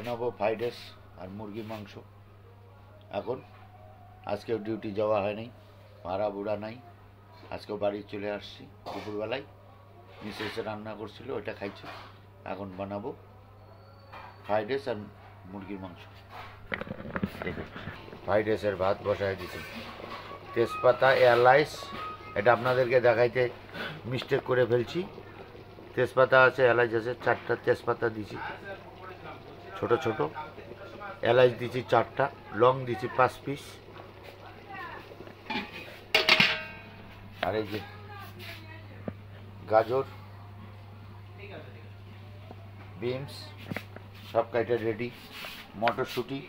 বানাবো fried rice আর মুরগির মাংস। এখন আজকেও ডিউটি যাওয়া হয়নি, ভাড়া বুড়া নাই, আজকেও বাড়ি চলে আসছি। দুপুরবেলায় মিসেসে রান্না করছিল, ওইটা খাইছি। এখন বানাবো ফ্রাইড রাইস আর মুরগির মাংস। দেখুন, ফ্রাইড রাইসের ভাত বসায় দিচ্ছি। তেজপাতা, এলাচ, এটা আপনাদেরকে দেখাইতে মিস্টেক করে ফেলছি। তেজপাতা আছে, এলাচ আছে, 4টা তেজপাতা দিছি ছোট ছোট, এলাচ দিছি 4টা, লং দিছি 5 পিস। আর এই যে গাজর, বিনস সব কাইটা রেডি, মটরশুঁটি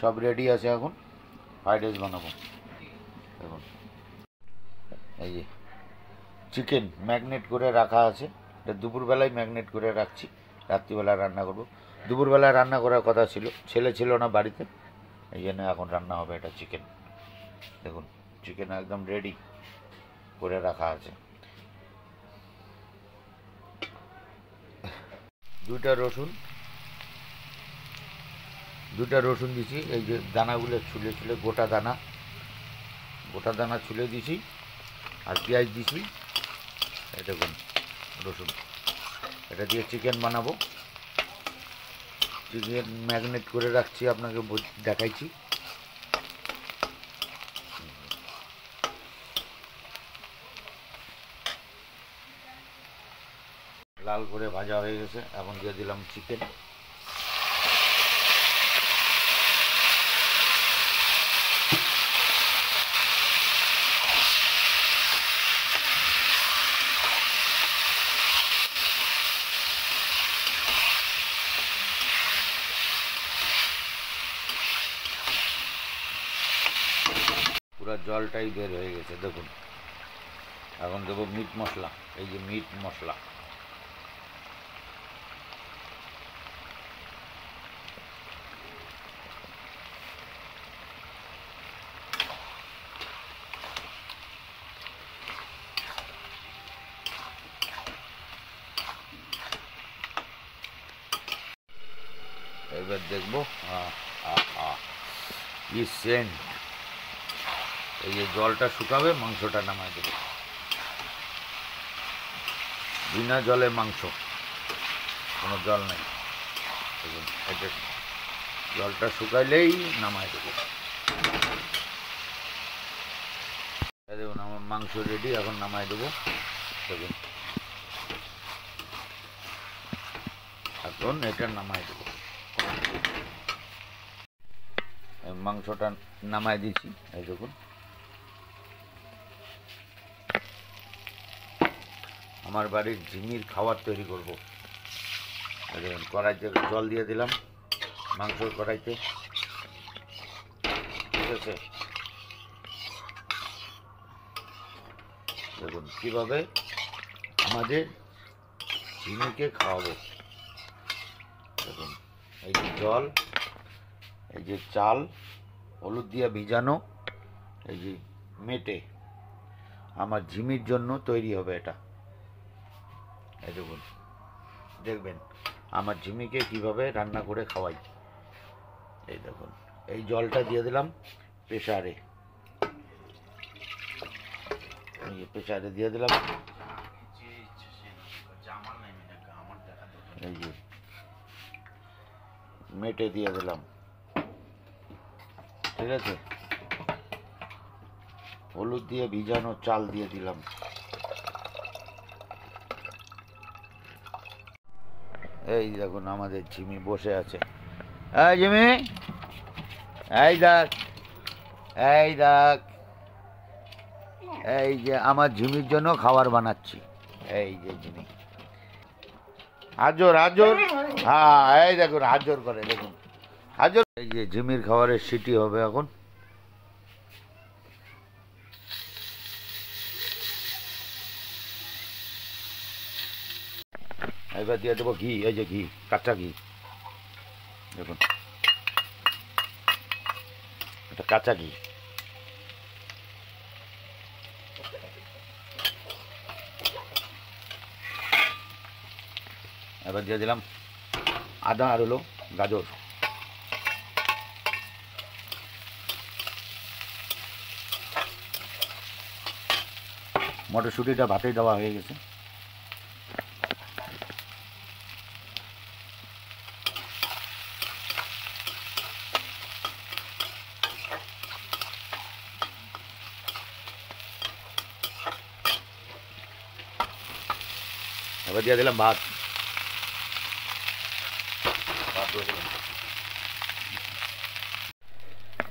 সব রেডি আছে। এখন ফ্রাইড রাইস বানাবো। দেখুন, এই যে চিকেন ম্যাগনেট করে রাখা আছে, এটা দুপুরবেলায় ম্যাগনেট করে রাখছি, রাত্রিবেলা রান্না করব। দুপুরবেলায় রান্না করার কথা ছিল, ছেলে ছিল না বাড়িতে, এই জন্য এখন রান্না হবে এটা চিকেন। দেখুন, চিকেন একদম রেডি করে রাখা আছে। 2টা রসুন দিছি, এই যে দানাগুলো ছুলে ছুলে, গোটা দানা ছুলে দিছি। আর পেঁয়াজ দিছি, এই দেখুন রসুন, এটা দিয়ে চিকেন বানাবো। চিকেন ম্যাগনেট করে রাখছি, আপনাকে দেখাইছি। লাল করে ভাজা হয়ে গেছে, এখন দিয়ে দিলাম চিকেন। পুরো জলটাই বের হয়ে গেছে। দেখুন, এখন দেবো মিট মশলা, এই যে মিট মশলা। এবার দেখবো কি সেন্ট। এই যে জলটা শুকাবে, মাংসটা নামাই দেবো। বিনা জলে মাংস, কোনো জল নেই। দেখুন, এটা জলটা শুকাইলেই নামাই দেবো। দেখুন, আমার মাংস রেডি, এখন নামাই দেবো। দেখুন, এখন এটা নামাই দেবো। মাংসটা নামাই দিয়েছি, এই দেখুন। আমার বাড়ির ঝিমির খাবার তৈরি করব। কড়াইতে জল দিয়ে দিলাম, মাংসর কড়াইতে, ঠিক আছে। দেখুন কীভাবে আমাদের ঝিমিকে খাওয়াবো। দেখুন, এই যে জল, এই যে চাল, হলুদ দিয়ে ভিজানো, এই যে মেটে আমার ঝিমির জন্য তৈরি হবে এটা। এই দেখুন, দেখবেন আমার ঝিমিকে কিভাবে রান্না করে খাওয়াই। এই দেখুন, এই জলটা দিয়ে দিলাম প্রেসারে, প্রেসারে দিয়ে দিলাম। এই যে মেটে দিয়ে দিলাম, ঠিক আছে। হলুদ দিয়ে ভিজানো চাল দিয়ে দিলাম। এই দেখুন, আমাদের ঝিমি বসে আছে। এই ঝিমি, এই দেখ, এই দেখ, এই যে আমার ঝিমির জন্য খাবার বানাচ্ছি। এই যে ঝিমি হাজর হাজর, হ্যাঁ এই দেখুন হাজর করে, দেখুন হাজর। এই যে ঝিমির খাবারের সিটি হবে এখন। এবার দিয়ে দেবো ঘি, এই যে ঘি, কাঁচা ঘি। দেখুন, এটা কাঁচা ঘি। এবার দিয়ে দিলাম আদা আর হলো গাজর। মটরশুঁটিটা ভাতে দেওয়া হয়ে গেছে। এবার দিয়ে দিলাম ভাত।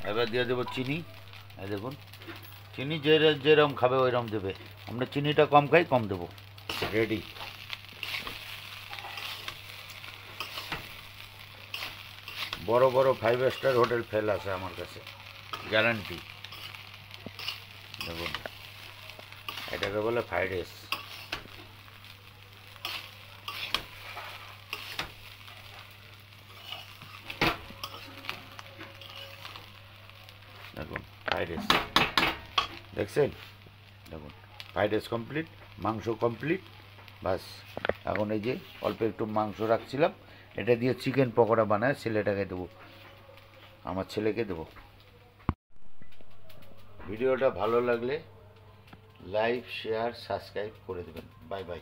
এবার দিয়ে দেবো চিনি। এই দেখুন, চিনি যেরকম খাবে ওইরকম দেবে। আমরা চিনিটা কম খাই, কম দেবো। রেডি। বড় বড় 5 স্টার হোটেল ফেল আছে আমার কাছে, গ্যারান্টি। দেখুন, এটাকে বলে ফ্রাইড রাইস। দেখুন ফ্রাইড রাইস দেখছেন। দেখুন ফ্রাইড রাইস কমপ্লিট, মাংস কমপ্লিট। বাস এখন এই যে অল্প একটু মাংস রাখছিলাম, এটা দিয়ে চিকেন পকোড়া বানায় ছেলেটাকে দেবো, আমার ছেলেকে দেবো। ভিডিওটা ভালো লাগলে লাইক, শেয়ার, সাবস্ক্রাইব করে দেবেন। Bye bye.